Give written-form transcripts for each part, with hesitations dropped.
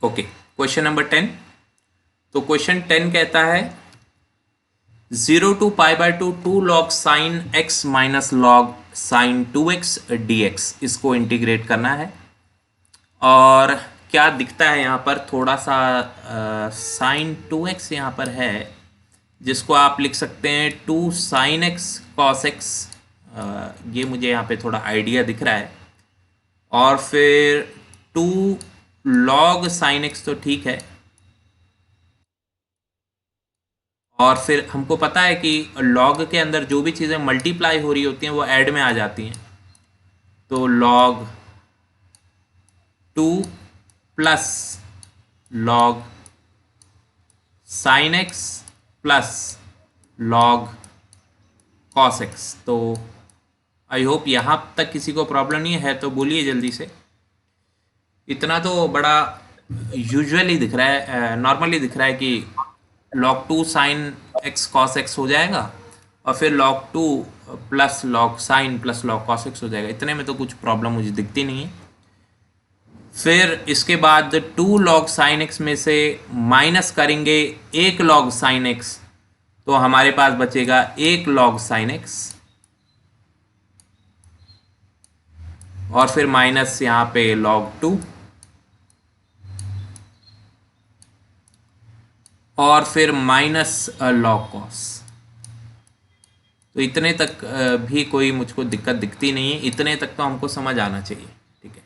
Okay, question number 10। तो question 10 कहता है 0 to π/2 2 log sine x minus log sine 2x dx, इसको integrate करना है। और क्या दिखता है यहाँ पर, थोड़ा सा साइन 2x यहाँ पर है, जिसको आप लिख सकते हैं 2 साइन x कॉस x। ये मुझे यहाँ पे थोड़ा आइडिया दिख रहा है। और फिर 2 लॉग साइन x तो ठीक है। और फिर हमको पता है कि लॉग के अंदर जो भी चीज़ें मल्टीप्लाई हो रही होती हैं वो ऐड में आ जाती हैं। तो log 2 plus log sign x plus log cos x। तो आई होप यहाँ तक किसी को प्रॉब्लम नहीं है, तो बोलिए जल्दी से। इतना तो बड़ा यूजुअली दिख रहा है, नॉर्मली दिख रहा है कि log 2 sine x cos x हो जाएगा और फिर log 2 plus log sine plus log cos x हो जाएगा। इतने में तो कुछ प्रॉब्लम मुझे दिखती नहीं है। फिर इसके बाद 2 log साइन x में से माइनस करेंगे 1 log साइन x, तो हमारे पास बचेगा 1 log साइन x। और फिर माइनस यहाँ पे log 2 और फिर माइनस लॉग कॉस। तो इतने तक भी कोई मुझको दिक्कत दिखती नहीं है, इतने तक तो हमको समझ आना चाहिए। ठीक है,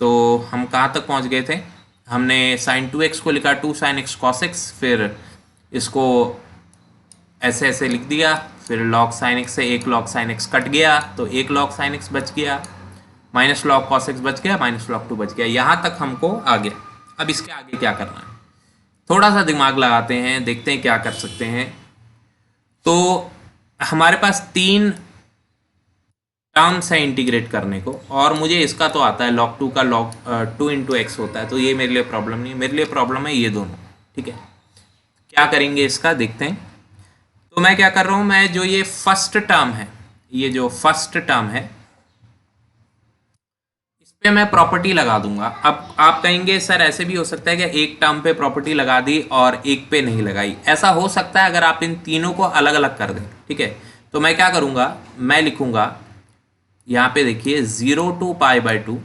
तो हम कहाँ तक पहुँच गए थे? हमने साइन 2x को लिखा 2 साइन x कॉस x, फिर इसको ऐसे ऐसे लिख दिया, फिर लॉग साइन x से 1 लॉग साइन x कट गया तो 1 लॉग साइन x बच गया, माइनस लॉग कॉस x बच गया, माइनस लॉग 2 बच गया। यहाँ तक हमको आ गया। अब इसके आगे क्या करना है, थोड़ा सा दिमाग लगाते हैं, देखते हैं क्या कर सकते हैं। तो हमारे पास 3 टर्म्स है इंटीग्रेट करने को, और मुझे इसका तो आता है log 2 का log 2 इंटू एक्स होता है, तो ये मेरे लिए प्रॉब्लम नहीं है। मेरे लिए प्रॉब्लम है ये दोनों। ठीक है, क्या करेंगे इसका देखते हैं। तो मैं क्या कर रहा हूँ, मैं जो ये फर्स्ट टर्म है, ये जो फर्स्ट टर्म है पे मैं प्रॉपर्टी लगा दूंगा। अब आप कहेंगे सर ऐसे भी हो सकता है कि एक टर्म पे प्रॉपर्टी लगा दी और एक पे नहीं लगाई। ऐसा हो सकता है अगर आप इन तीनों को अलग अलग कर दें। ठीक है, तो मैं क्या करूंगा, मैं लिखूंगा यहाँ पे देखिए 0 to π/2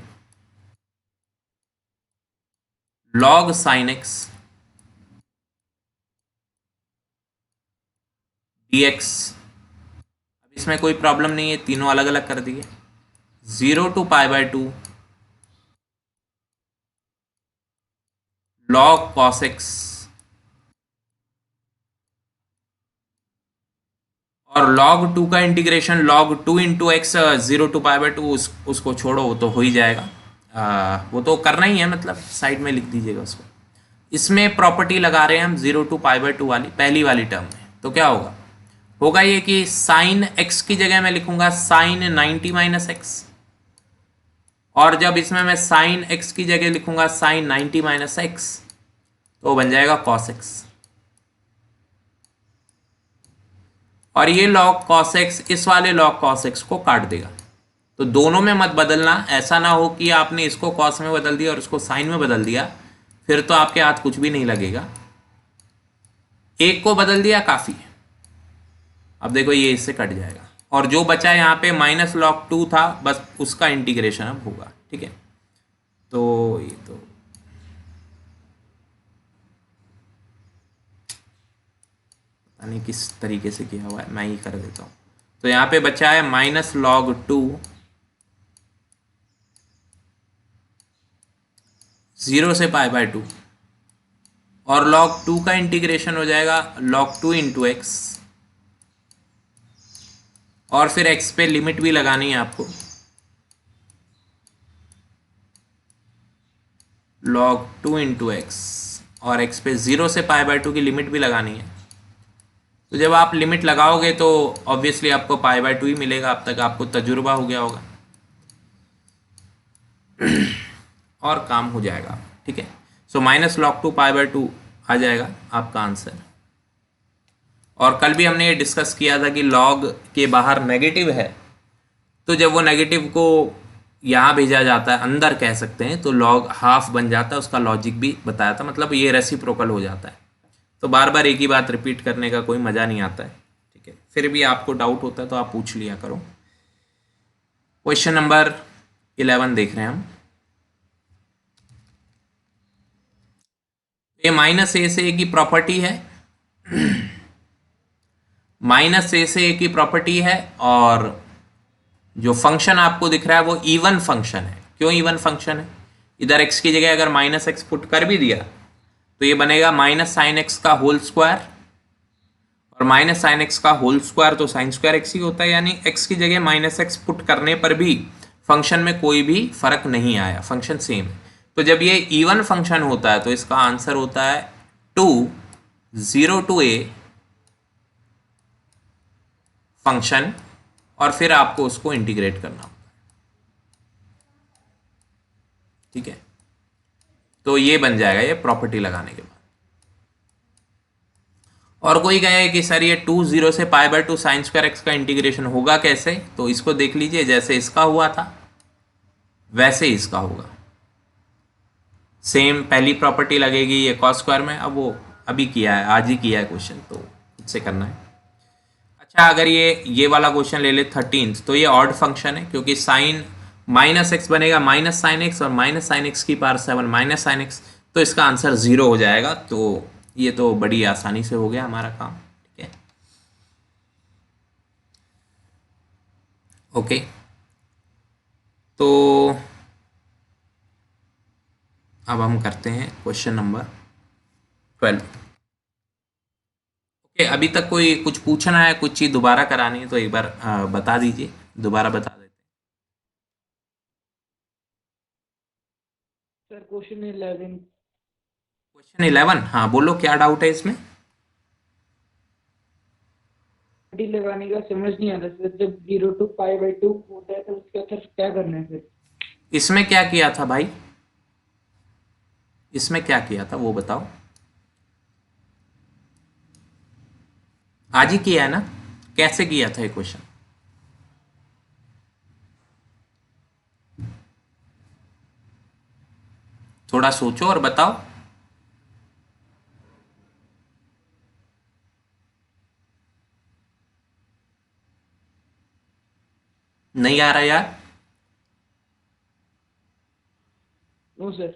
log sine x dx। अब इसमें कोई प्रॉब्लम नहीं है, तीनों अलग अलग कर दिए। 0 to π/2 log cos x और log 2 का integration log 2 into x 0 to π/2, उसको छोड़ो, वो तो हो ही जाएगा। वो तो करना ही है, मतलब साइड में लिख दीजिएगा उसको। इसमें प्रॉपर्टी लगा रहे हैं हम 0 to π/2 वाली, पहली वाली टर्म में। तो क्या होगा, होगा ये कि साइन x की जगह मैं लिखूंगा साइन 90 माइनस एक्स, और जब इसमें मैं साइन x की जगह लिखूंगा साइन 90 माइनस एक्स, तो बन जाएगा cos x। और ये log cos x इस वाले log cos x को काट देगा। तो दोनों में मत बदलना, ऐसा ना हो कि आपने इसको cos में बदल दिया और इसको sin में बदल दिया, फिर तो आपके हाथ कुछ भी नहीं लगेगा। एक को बदल दिया काफ़ी है। अब देखो ये इससे कट जाएगा, और जो बचा यहाँ पे माइनस log 2 था, बस उसका इंटीग्रेशन अब होगा। ठीक है, तो ये तो नहीं किस तरीके से किया हुआ है, मैं ही कर देता हूँ। तो यहाँ पे बचा है माइनस log 2 0 से π/2, और log 2 का इंटीग्रेशन हो जाएगा log 2 इंटू एक्स, और फिर x पे लिमिट भी लगानी है आपको, log 2 इंटू एक्स, और x पे 0 से π/2 की लिमिट भी लगानी है। तो जब आप लिमिट लगाओगे तो ऑब्वियसली आपको π/2 ही मिलेगा। अब तक आपको तजुर्बा हो गया होगा और काम हो जाएगा। ठीक है, सो माइनस log 2 π/2 आ जाएगा आपका आंसर। और कल भी हमने ये डिस्कस किया था कि log के बाहर नेगेटिव है, तो जब वो नेगेटिव को यहाँ भेजा जाता है अंदर कह सकते हैं तो लॉग हाफ बन जाता है, उसका लॉजिक भी बताया था, मतलब ये रेसिप्रोकल हो जाता है। तो बार बार एक ही बात रिपीट करने का कोई मज़ा नहीं आता है, ठीक है। फिर भी आपको डाउट होता है तो आप पूछ लिया करो। क्वेश्चन नंबर 11 देख रहे हैं हम। ये माइनस ए से ए की प्रॉपर्टी है, माइनस ए से ए की प्रॉपर्टी है, और जो फंक्शन आपको दिख रहा है वो इवन फंक्शन है। क्यों इवन फंक्शन है? इधर x की जगह अगर माइनस एक्स पुट कर भी दिया तो ये बनेगा माइनस साइन एक्स का होल स्क्वायर, और माइनस साइन एक्स का होल स्क्वायर तो साइन स्क्वायर एक्स ही होता है, यानी x की जगह माइनस एक्स पुट करने पर भी फंक्शन में कोई भी फर्क नहीं आया, फंक्शन सेम है। तो जब ये इवन फंक्शन होता है तो इसका आंसर होता है 2 0 to a फंक्शन, और फिर आपको उसको इंटीग्रेट करना होगा, ठीक है। तो ये बन जाएगा ये प्रॉपर्टी लगाने के बाद। और कोई कहे कि सर ये 2 0 से pi by 2 sign square x का इंटीग्रेशन होगा कैसे, तो इसको देख लीजिए, जैसे इसका हुआ था वैसे ही इसका होगा, सेम पहली प्रॉपर्टी लगेगी ये कॉस स्क्वायर में। अब वो अभी किया है, आज ही किया है क्वेश्चन, तो इससे करना है। अच्छा, अगर ये वाला क्वेश्चन ले ले 13, तो ये ऑड फंक्शन है क्योंकि साइन माइनस एक्स बनेगा माइनस साइन एक्स, और माइनस साइन एक्स की पावर 7 माइनस साइन एक्स, तो इसका आंसर 0 हो जाएगा। तो ये तो बड़ी आसानी से हो गया हमारा काम, ठीक है। ओके, तो अब हम करते हैं क्वेश्चन नंबर 12। ओके, अभी तक कोई कुछ पूछना है, कुछ चीज़ दोबारा करानी है तो एक बार बता दीजिए, दोबारा बता देते हैं। Sir question 11। क्वेश्चन 11, हाँ बोलो क्या डाउट है इसमें? लगाने का समझ नहीं आ रहा सर, जब 0 to π/2 होता है तो उसके अंदर क्या करना है फिर? इसमें क्या किया था भाई, इसमें क्या किया था वो बताओ। आज ही किया है ना? कैसे किया था ये क्वेश्चन? थोड़ा सोचो और बताओ। नहीं आ रहा यार? No sir.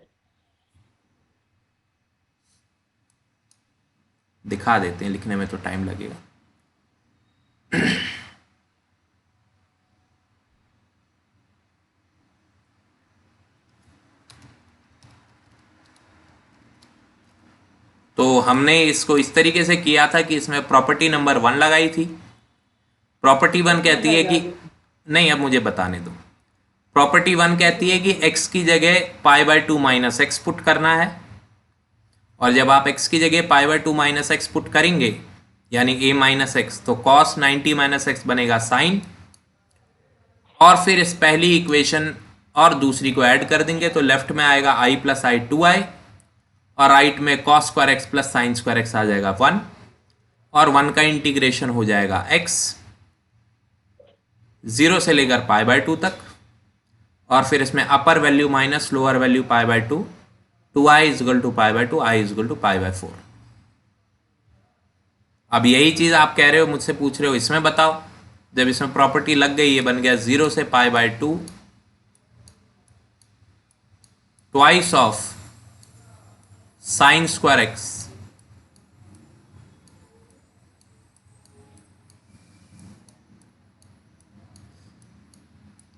दिखा देते हैं, लिखने में तो टाइम लगेगा। तो हमने इसको इस तरीके से किया था कि इसमें प्रॉपर्टी नंबर 1 लगाई थी। प्रॉपर्टी 1 कहती है कि, नहीं अब मुझे बताने दो। प्रॉपर्टी 1 कहती है कि x की जगह π/2 माइनस एक्स पुट करना है, और जब आप x की जगह π/2 माइनस एक्स पुट करेंगे यानी a माइनस एक्स, तो cos 90 माइनस एक्स बनेगा साइन, और फिर इस पहली इक्वेशन और दूसरी को ऐड कर देंगे तो लेफ्ट में आएगा i प्लस आई 2i, और राइट में cos square x plus sine square x आ जाएगा 1, और 1 का इंटीग्रेशन हो जाएगा x 0 से लेकर π/2 तक, और फिर इसमें upper value minus lower value π/2, 2i is equal to π/2, i is equal to π/4। अब यही चीज़ आप कह रहे हो, मुझसे पूछ रहे हो इसमें बताओ। जब इसमें प्रॉपर्टी लग गई, ये बन गया 0 से π/2 twice of sine square x,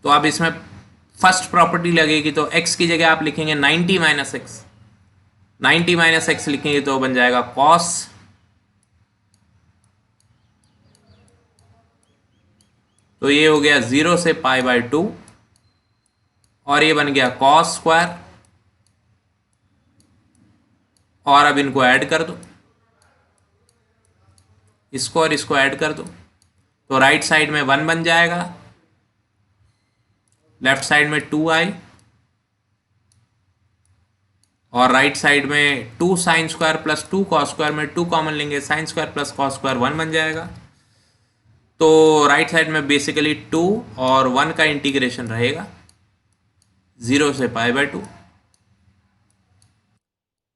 तो अब इसमें फर्स्ट प्रॉपर्टी लगेगी तो x की जगह आप लिखेंगे 90 माइनस एक्स, 90 माइनस एक्स लिखेंगे तो बन जाएगा cos, तो ये हो गया 0 से π/2, और ये बन गया cos स्क्वायर, और अब इनको ऐड कर दो, इसको और इसको ऐड कर दो, तो राइट साइड में 1 बन जाएगा, लेफ्ट साइड में 2i, और राइट साइड में 2 sine square plus 2 cos square में 2 कॉमन लेंगे, sine square plus cos square 1 बन जाएगा। तो राइट साइड में बेसिकली 2 और 1 का इंटीग्रेशन रहेगा, 0 से π/2,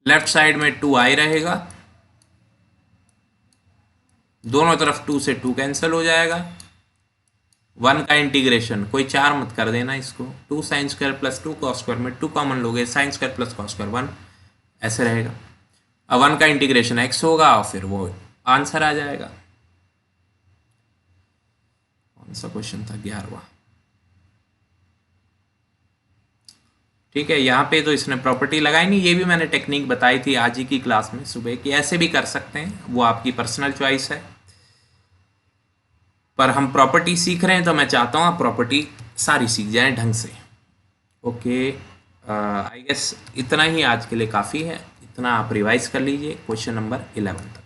लेफ्ट साइड में 2i रहेगा, दोनों तरफ 2 से 2 कैंसिल हो जाएगा, 1 का इंटीग्रेशन, कोई 4 मत कर देना इसको, 2 sin square plus 2 cos square में 2 कॉमन लोगे, sin square plus cos square 1 ऐसे रहेगा। अब 1 का इंटीग्रेशन x होगा और फिर वो आंसर आ जाएगा। कौन सा क्वेश्चन था? 11वां। ठीक है, यहाँ पे तो इसने प्रॉपर्टी लगाई नहीं, ये भी मैंने टेक्निक बताई थी आज ही की क्लास में सुबह कि ऐसे भी कर सकते हैं, वो आपकी पर्सनल चॉइस है, पर हम प्रॉपर्टी सीख रहे हैं तो मैं चाहता हूँ आप प्रॉपर्टी सारी सीख जाएं ढंग से। ओके, आई गेस इतना ही आज के लिए काफ़ी है, इतना आप रिवाइज कर लीजिए क्वेश्चन नंबर 11 तक।